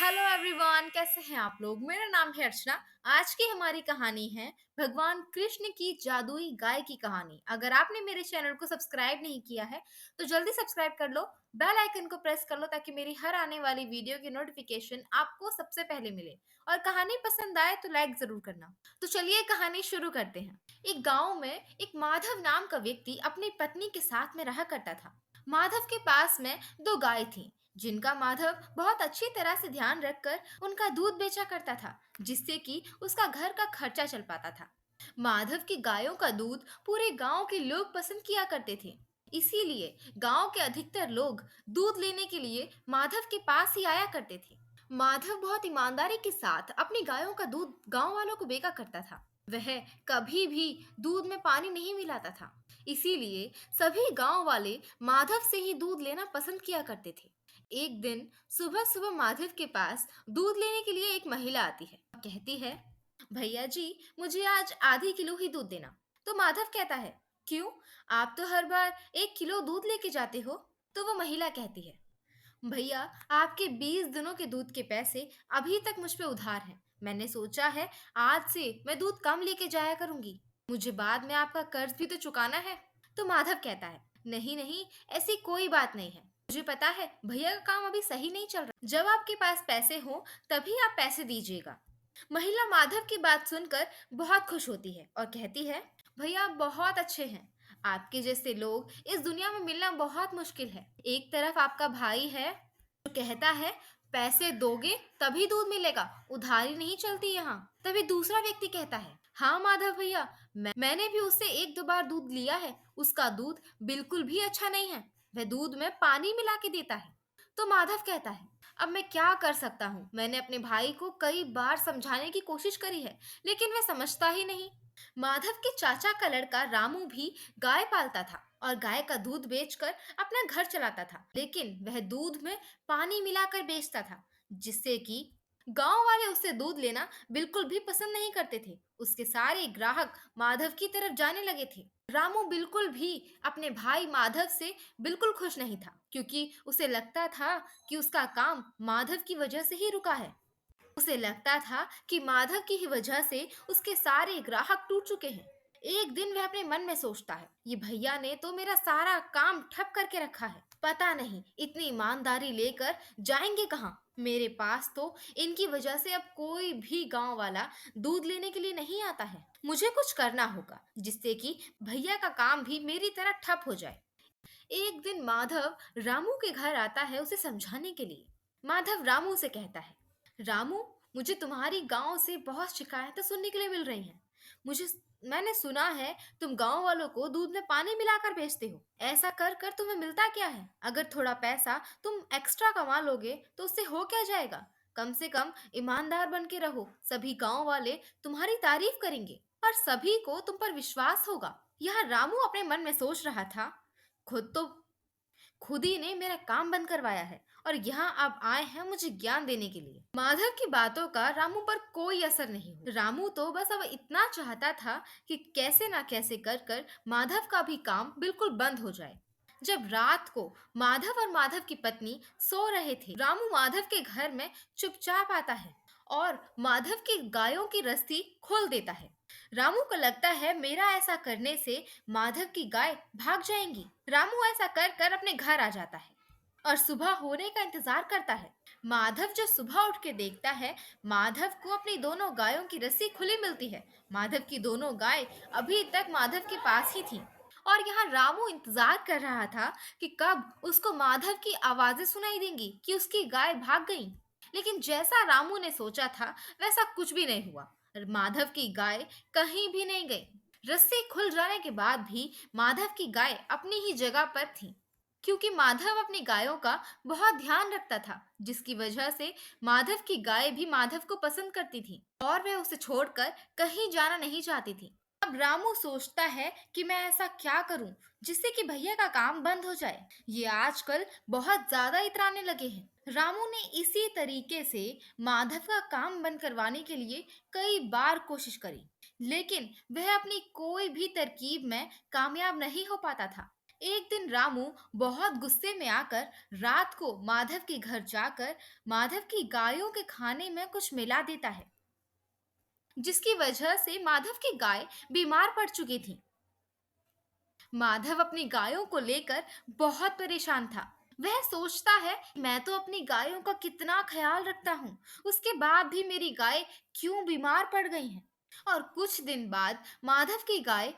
Hello everyone, कैसे हैं आप लोग। मेरा नाम है अर्चना। आज की हमारी कहानी है भगवान कृष्ण की जादुई गाय की कहानी। अगर आपने मेरे चैनल को सब्सक्राइब नहीं किया है तो जल्दी सब्सक्राइब कर लो, बेल आइकन को प्रेस कर लो ताकि मेरी हर आने वाली वीडियो की नोटिफिकेशन आपको सबसे पहले मिले। और कहानी पसंद आए तो लाइक जरूर करना। तो चलिए कहानी शुरू करते हैं। एक गांव में एक माधव नाम का व्यक्ति अपनी पत्नी के साथ में रहा करता था। माधव के पास में दो गाय थी जिनका माधव बहुत अच्छी तरह से ध्यान रखकर उनका दूध बेचा करता था, जिससे कि उसका घर का खर्चा चल पाता था। माधव की गायों का दूध पूरे गांव के लोग पसंद किया करते थे। इसीलिए गांव के अधिकतर लोग दूध लेने के लिए माधव के पास ही आया करते थे। माधव बहुत ईमानदारी के साथ अपनी गायों का दूध गांव वालों को बेचा करता था। वह कभी भी दूध में पानी नहीं मिलाता था। इसीलिए सभी गांव वाले माधव से ही दूध लेना पसंद किया करते थे। एक दिन सुबह सुबह माधव के पास दूध लेने के लिए एक महिला आती है। कहती है, भैया जी, मुझे आज आधी किलो ही दूध देना। तो माधव कहता है, क्यों? आप तो हर बार 1 किलो दूध लेके जाते हो। तो वो महिला कहती है, भैया, आपके 20 दिनों के दूध के पैसे अभी तक मुझ पे उधार हैं। मैंने सोचा है आज से मैं दूध कम लेके जाया करूंगी। मुझे बाद में आपका कर्ज भी तो चुकाना है। तो माधव कहता है, नहीं नहीं, ऐसी कोई बात नहीं है। मुझे पता है भैया का काम अभी सही नहीं चल रहा। जब आपके पास पैसे हो तभी आप पैसे दीजिएगा। महिला माधव की बात सुनकर बहुत खुश होती है और कहती है, भैया आप बहुत अच्छे हैं। आपके जैसे लोग इस दुनिया में मिलना बहुत मुश्किल है। एक तरफ आपका भाई है जो कहता है पैसे दोगे तभी दूध मिलेगा, उधारी नहीं चलती यहाँ। तभी दूसरा व्यक्ति कहता है, हाँ माधव भैया, मैंने भी उससे 1-2 बार दूध लिया है। उसका दूध बिल्कुल भी अच्छा नहीं है। वह दूध में पानी मिला के देता है। तो माधव कहता है, अब मैं क्या कर सकता हूँ। मैंने अपने भाई को कई बार समझाने की कोशिश करी है लेकिन वह समझता ही नहीं। माधव के चाचा का लड़का रामू भी गाय पालता था और गाय का दूध बेचकर अपना घर चलाता था, लेकिन वह दूध में पानी मिलाकर बेचता था, जिससे कि गांव वाले उससे दूध लेना बिल्कुल भी पसंद नहीं करते थे। उसके सारे ग्राहक माधव की तरफ जाने लगे थे। रामू बिल्कुल भी अपने भाई माधव से बिल्कुल खुश नहीं था, क्योंकि उसे लगता था कि उसका काम माधव की वजह से ही रुका है। उसे लगता था कि माधव की ही वजह से उसके सारे ग्राहक टूट चुके हैं। एक दिन वह अपने मन में सोचता है, ये भैया ने तो मेरा सारा काम ठप करके रखा है। पता नहीं इतनी ईमानदारी लेकर जाएंगे कहाँ। मेरे पास तो इनकी वजह से अब कोई भी गांव वाला दूध लेने के लिए नहीं आता है। मुझे कुछ करना होगा जिससे कि भैया का काम भी मेरी तरह ठप हो जाए। एक दिन माधव रामू के घर आता है उसे समझाने के लिए। माधव रामू से कहता है, रामू, मुझे तुम्हारी गांव से बहुत शिकायतें सुनने के लिए मिल रही हैं। मुझे मैंने सुना है तुम गांव वालों को दूध में पानी मिलाकर बेचते हो। ऐसा कर कर तुम्हें मिलता क्या है? अगर थोड़ा पैसा तुम एक्स्ट्रा कमा लोगे तो उससे हो क्या जाएगा? कम से कम ईमानदार बन के रहो, सभी गांव वाले तुम्हारी तारीफ करेंगे और सभी को तुम पर विश्वास होगा। यह रामू अपने मन में सोच रहा था, खुद तो खुद ही ने मेरा काम बंद करवाया है और यहाँ अब आए हैं मुझे ज्ञान देने के लिए। माधव की बातों का रामू पर कोई असर नहीं हुआ। रामू तो बस अब इतना चाहता था कि कैसे ना कैसे कर कर माधव का भी काम बिल्कुल बंद हो जाए। जब रात को माधव और माधव की पत्नी सो रहे थे, रामू माधव के घर में चुपचाप आता है और माधव की गायों की रस्सी खोल देता है। रामू को लगता है मेरा ऐसा करने से माधव की गाय भाग जाएंगी। रामू ऐसा कर कर अपने घर आ जाता है और सुबह होने का इंतजार करता है। माधव जो सुबह उठ के देखता है, माधव को अपनी दोनों गायों की रस्सी खुली मिलती है। माधव की दोनों गाय अभी तक माधव के पास ही थी और यहाँ रामू इंतजार कर रहा था कि कब उसको माधव की आवाजें सुनाई देंगी कि उसकी गाय भाग गई। लेकिन जैसा रामू ने सोचा था वैसा कुछ भी नहीं हुआ। माधव की गाय कहीं भी नहीं गई। रस्सी खुल जाने के बाद भी माधव की गाय अपनी ही जगह पर थी, क्योंकि माधव अपनी गायों का बहुत ध्यान रखता था, जिसकी वजह से माधव की गाय भी माधव को पसंद करती थी और वह उसे छोड़कर कहीं जाना नहीं चाहती थी। अब रामू सोचता है कि मैं ऐसा क्या करूं जिससे कि भैया का काम बंद हो जाए। ये आजकल बहुत ज्यादा इतराने लगे हैं। रामू ने इसी तरीके से माधव का काम बंद करवाने के लिए कई बार कोशिश करी, लेकिन वह अपनी कोई भी तरकीब में कामयाब नहीं हो पाता था। एक दिन रामू बहुत गुस्से में आकर रात को माधव के घर जाकर माधव की गायों के खाने में कुछ मिला देता है, जिसकी वजह से माधव की गाय बीमार पड़ चुकी थी। माधव अपनी गायों को लेकर बहुत परेशान था। वह सोचता है, मैं तो अपनी गायों का कितना ख्याल रखता हूँ, उसके बाद भी मेरी गाय क्यों बीमार पड़ गई हैं? और कुछ दिन बाद माधव की गाय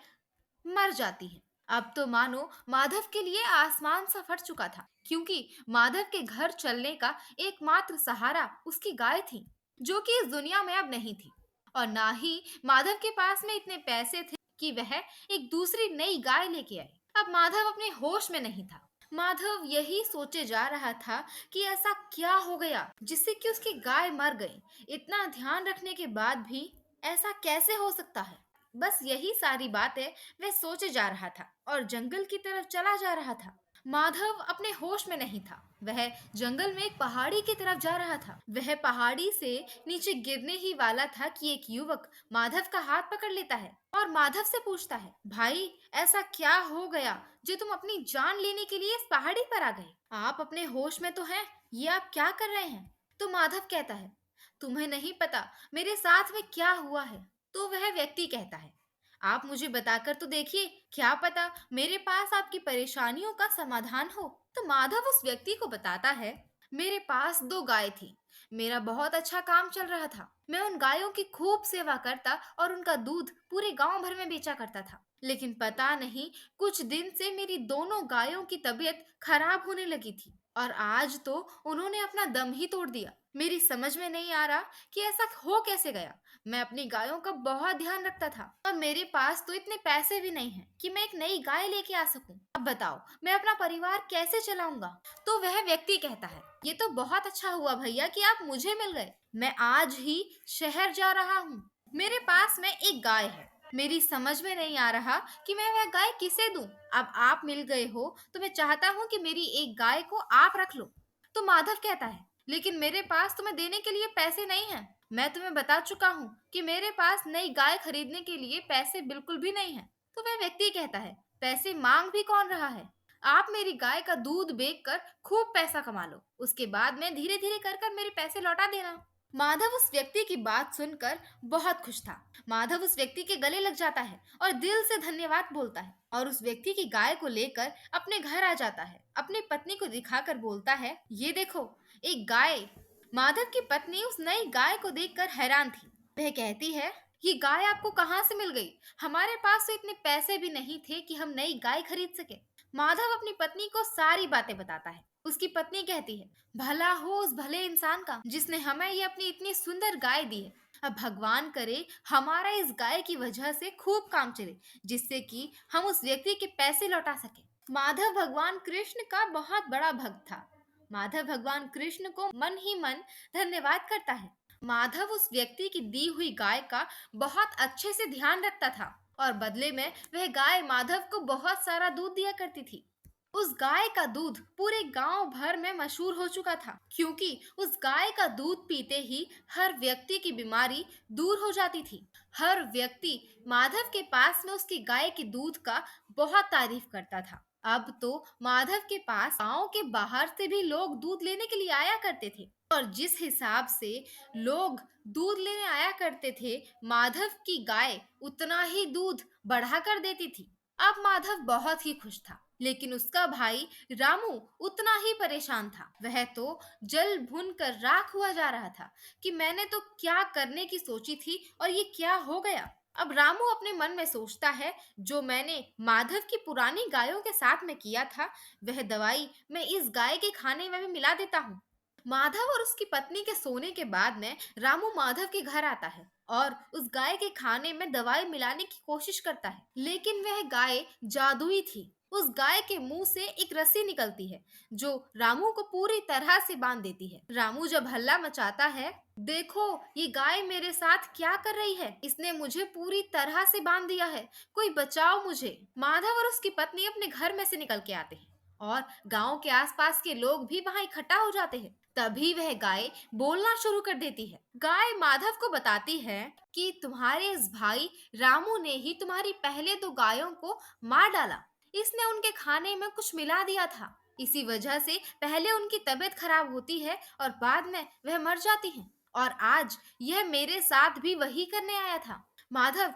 मर जाती है। अब तो मानो माधव के लिए आसमान सा फट चुका था, क्योंकि माधव के घर चलने का एकमात्र सहारा उसकी गाय थी, जो कि इस दुनिया में अब नहीं थी। और ना ही माधव के पास में इतने पैसे थे कि वह एक दूसरी नई गाय लेके आए। अब माधव अपने होश में नहीं था। माधव यही सोचे जा रहा था कि ऐसा क्या हो गया जिससे कि उसकी गाय मर गई। इतना ध्यान रखने के बाद भी ऐसा कैसे हो सकता है? बस यही सारी बातें वह सोचे जा रहा था और जंगल की तरफ चला जा रहा था। माधव अपने होश में नहीं था। वह जंगल में एक पहाड़ी की तरफ जा रहा था। वह पहाड़ी से नीचे गिरने ही वाला था कि एक युवक माधव का हाथ पकड़ लेता है और माधव से पूछता है, भाई ऐसा क्या हो गया जो तुम अपनी जान लेने के लिए इस पहाड़ी पर आ गए? आप अपने होश में तो हैं, ये आप क्या कर रहे हैं? तो माधव कहता है, तुम्हें नहीं पता मेरे साथ में क्या हुआ है। तो वह व्यक्ति कहता है, आप मुझे बताकर तो देखिए, क्या पता मेरे पास आपकी परेशानियों का समाधान हो। तो माधव उस व्यक्ति को बताता है, मेरे पास 2 गाय थी। मेरा बहुत अच्छा काम चल रहा था। मैं उन गायों की खूब सेवा करता और उनका दूध पूरे गांव भर में बेचा करता था। लेकिन पता नहीं कुछ दिन से मेरी दोनों गायों की तबीयत खराब होने लगी थी और आज तो उन्होंने अपना दम ही तोड़ दिया। मेरी समझ में नहीं आ रहा कि ऐसा हो कैसे गया। मैं अपनी गायों का बहुत ध्यान रखता था और मेरे पास तो इतने पैसे भी नहीं हैं कि मैं एक नई गाय लेके आ सकूं। अब बताओ मैं अपना परिवार कैसे चलाऊंगा? तो वह व्यक्ति कहता है, ये तो बहुत अच्छा हुआ भैया कि आप मुझे मिल गए। मैं आज ही शहर जा रहा हूँ। मेरे पास में एक गाय है। मेरी समझ में नहीं आ रहा कि मैं वह गाय किसे दूं। अब आप मिल गए हो तो मैं चाहता हूँ कि मेरी एक गाय को आप रख लो। तो माधव कहता है, लेकिन मेरे पास तुम्हें देने के लिए पैसे नहीं हैं। मैं तुम्हें बता चुका हूँ कि मेरे पास नई गाय खरीदने के लिए पैसे बिल्कुल भी नहीं हैं। तो वह व्यक्ति कहता है, पैसे मांग भी कौन रहा है? आप मेरी गाय का दूध बेचकर खूब पैसा कमा लो, उसके बाद में धीरे धीरे कर कर मेरे पैसे लौटा देना। माधव उस व्यक्ति की बात सुनकर बहुत खुश था। माधव उस व्यक्ति के गले लग जाता है और दिल से धन्यवाद बोलता है और उस व्यक्ति की गाय को लेकर अपने घर आ जाता है। अपनी पत्नी को दिखाकर बोलता है, ये देखो एक गाय। माधव की पत्नी उस नई गाय को देखकर हैरान थी। वह कहती है, ये गाय आपको कहाँ से मिल गई? हमारे पास तो इतने पैसे भी नहीं थे कि हम नई गाय खरीद सके। माधव अपनी पत्नी को सारी बातें बताता है। उसकी पत्नी कहती है, भला हो उस भले इंसान का जिसने हमें ये अपनी इतनी सुंदर गाय दी है। अब भगवान करे हमारा इस गाय की वजह से खूब काम चले, जिससे कि हम उस व्यक्ति के पैसे लौटा सके। माधव भगवान कृष्ण का बहुत बड़ा भक्त था। माधव भगवान कृष्ण को मन ही मन धन्यवाद करता है। माधव उस व्यक्ति की दी हुई गाय का बहुत अच्छे से ध्यान रखता था और बदले में वह गाय माधव को बहुत सारा दूध दिया करती थी। उस गाय का दूध पूरे गांव भर में मशहूर हो चुका था, क्योंकि उस गाय का दूध पीते ही हर व्यक्ति की बीमारी दूर हो जाती थी। हर व्यक्ति माधव के पास में उसकी गाय के दूध का बहुत तारीफ करता था। अब तो माधव के पास गांव के बाहर से भी लोग दूध लेने के लिए आया करते थे और जिस हिसाब से लोग दूध लेने आया करते थे, माधव की गाय उतना ही दूध बढ़ा कर देती थी। अब माधव बहुत ही खुश था, लेकिन उसका भाई रामू उतना ही परेशान था। वह तो जल भुन कर राख हुआ जा रहा था कि मैंने तो क्या करने की सोची थी और ये क्या हो गया। अब रामू अपने मन में सोचता है, जो मैंने माधव की पुरानी गायों के साथ में किया था, वह दवाई मैं इस गाय के खाने में भी मिला देता हूँ। माधव और उसकी पत्नी के सोने के बाद में रामू माधव के घर आता है और उस गाय के खाने में दवाई मिलाने की कोशिश करता है, लेकिन वह गाय जादुई थी। उस गाय के मुंह से एक रस्सी निकलती है जो रामू को पूरी तरह से बांध देती है। रामू जब हल्ला मचाता है, देखो ये गाय मेरे साथ क्या कर रही है, इसने मुझे पूरी तरह से बांध दिया है, कोई बचाओ मुझे। माधव और उसकी पत्नी अपने घर में से निकल के आते हैं और गांव के आसपास के लोग भी वहां इकट्ठा हो जाते हैं। तभी वह गाय बोलना शुरू कर देती है। गाय माधव को बताती है कि तुम्हारे इस भाई रामू ने ही तुम्हारी पहले 2 गायों को मार डाला, इसने उनके खाने में कुछ मिला दिया था। इसी वजह से पहले उनकी तबीयत खराब होती है और बाद में वह मर जाती हैं। और आज यह मेरे साथ भी वही करने आया था। माधव,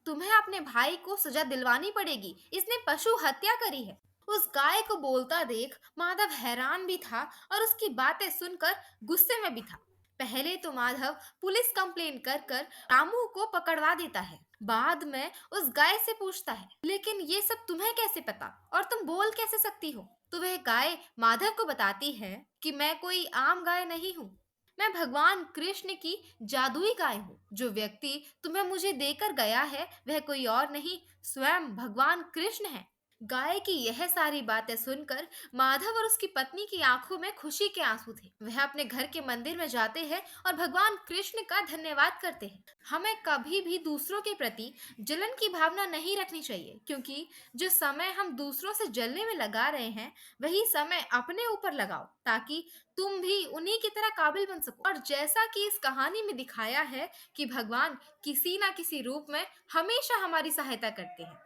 तुम्हें अपने भाई को सजा दिलवानी पड़ेगी। इसने पशु हत्या करी है। उस गाय को बोलता देख माधव हैरान भी था और उसकी बातें सुनकर गुस्से में भी था। पहले तो माधव पुलिस कंप्लेन कर कर रामू को पकड़वा देता है। बाद में उस गाय से पूछता है, लेकिन ये सब तुम्हें कैसे पता और तुम बोल कैसे सकती हो? तो वह गाय माधव को बताती है कि मैं कोई आम गाय नहीं हूँ। मैं भगवान कृष्ण की जादुई गाय हूँ। जो व्यक्ति तुम्हें मुझे देकर गया है वह कोई और नहीं, स्वयं भगवान कृष्ण है। गाय की यह सारी बातें सुनकर माधव और उसकी पत्नी की आंखों में खुशी के आंसू थे। वह अपने घर के मंदिर में जाते हैं और भगवान कृष्ण का धन्यवाद करते हैं। हमें कभी भी दूसरों के प्रति जलन की भावना नहीं रखनी चाहिए, क्योंकि जो समय हम दूसरों से जलने में लगा रहे हैं वही समय अपने ऊपर लगाओ, ताकि तुम भी उन्हीं की तरह काबिल बन सको। और जैसा कि इस कहानी में दिखाया है कि भगवान किसी ना किसी रूप में हमेशा हमारी सहायता करते हैं,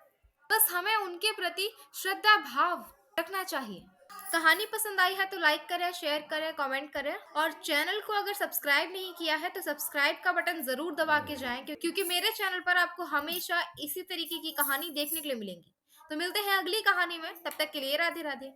बस हमें उनके प्रति श्रद्धा भाव रखना चाहिए। कहानी पसंद आई है तो लाइक करें, शेयर करें, कमेंट करें और चैनल को अगर सब्सक्राइब नहीं किया है तो सब्सक्राइब का बटन जरूर दबा के जाएं, क्योंकि मेरे चैनल पर आपको हमेशा इसी तरीके की कहानी देखने के लिए मिलेंगी। तो मिलते हैं अगली कहानी में, तब तक के लिए राधे राधे।